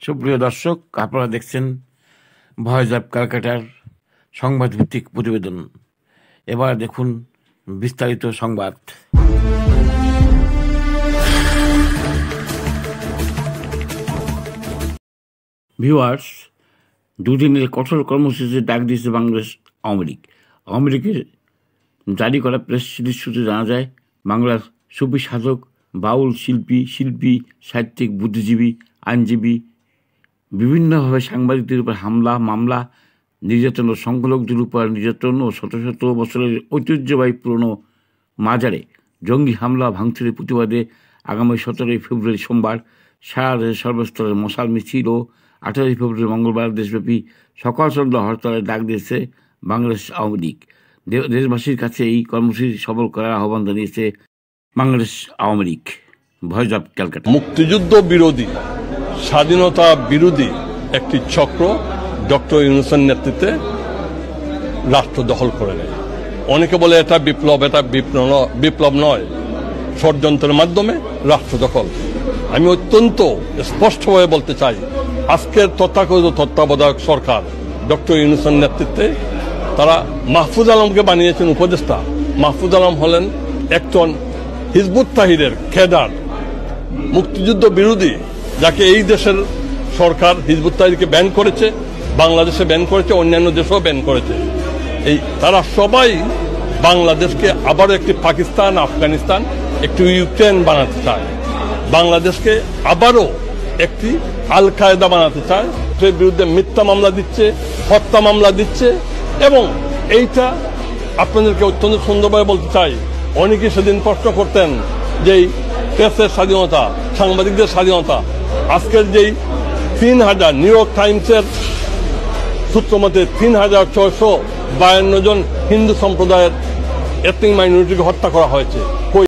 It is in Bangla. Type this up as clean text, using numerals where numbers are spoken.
সুপ্রিয় দর্শক, আপনারা দেখছেন ভয়েস অব ক্যালকাটার সংবাদ ভিত্তিক প্রতিবেদন। এবার দেখুন বিস্তারিত সংবাদ। ভিউয়ার্স, দুদিনের কঠোর কর্মসূচির ডাক দিয়েছে বাংলাদেশ আওয়ামী লীগ। আওয়ামী লীগের জারি করা প্রেস রিলিজ সূত্রে জানা যায়, বাংলার সুফি সাধক, বাউল শিল্পী, সাহিত্যিক, বুদ্ধিজীবী, আইনজীবী বিভিন্নভাবে সাংবাদিকদের উপর হামলা, মামলা, নির্যাতন ও সংখ্যালঘুদের উপর নির্যাতন ও শত শত বছরের ঐতিহ্যবাহী পুরনো মাজারে জঙ্গি হামলা ভাঙচুরের প্রতিবাদে আগামী 17 ফেব্রুয়ারি সোমবার সারা দেশে সর্বস্তরের মশাল মিছিল ও 18 ফেব্রুয়ারি মঙ্গলবার দেশব্যাপী সকাল সন্ধ্যা হরতালের ডাক দিয়েছে বাংলাদেশ আওয়ামী লীগ। দেশবাসীর কাছে এই কর্মসূচি সফল করার আহ্বান জানিয়েছে বাংলাদেশ আওয়ামী লীগ। Voice of Calcutta. মুক্তিযুদ্ধ বিরোধী, স্বাধীনতা বিরোধী একটি চক্র ডক্টর ইউনূসের নেতৃত্বে রাষ্ট্র দখল করে নেয়। অনেকে বলে এটা বিপ্লব, এটা বিপ্লব নয়, ষড়যন্ত্রের মাধ্যমে রাষ্ট্র দখল। আমি অত্যন্ত স্পষ্টভাবে বলতে চাই, আজকের তথাকথিত তত্ত্বাবধায়ক সরকার ডক্টর ইউনূসের নেতৃত্বে তারা মাহফুজ আলমকে বানিয়েছেন উপদেষ্টা। মাহফুজ আলম হলেন একজন হিজবুত তাহরিরের ক্যাডার, মুক্তিযুদ্ধ বিরোধী, যাকে এই দেশের সরকার হিজবুত তাহরিরকে ব্যান করেছে, বাংলাদেশে ব্যান করেছে, অন্যান্য দেশেও ব্যান করেছে। তারা সবাই বাংলাদেশকে আবারও একটি পাকিস্তান, আফগানিস্তান, একটি ইউক্রেন বানাতে চায়। বাংলাদেশকে আবারও একটি আল কায়দা বানাতে চায়। এর বিরুদ্ধে মিথ্যা মামলা দিচ্ছে, হত্যা মামলা দিচ্ছে। এবং এইটা আপনাদেরকে অত্যন্ত সুন্দরভাবে বলতে চাই, অনেকে সেদিন প্রশ্ন করতেন যে প্রেসের স্বাধীনতা, সাংবাদিকদের স্বাধীনতা, আজকের যেই 3000 নিউ ইয়র্ক টাইমসের সূত্র মতে 3652 জন হিন্দু সম্প্রদায়ের এথনিক মাইনরিটিকে হত্যা করা হয়েছে।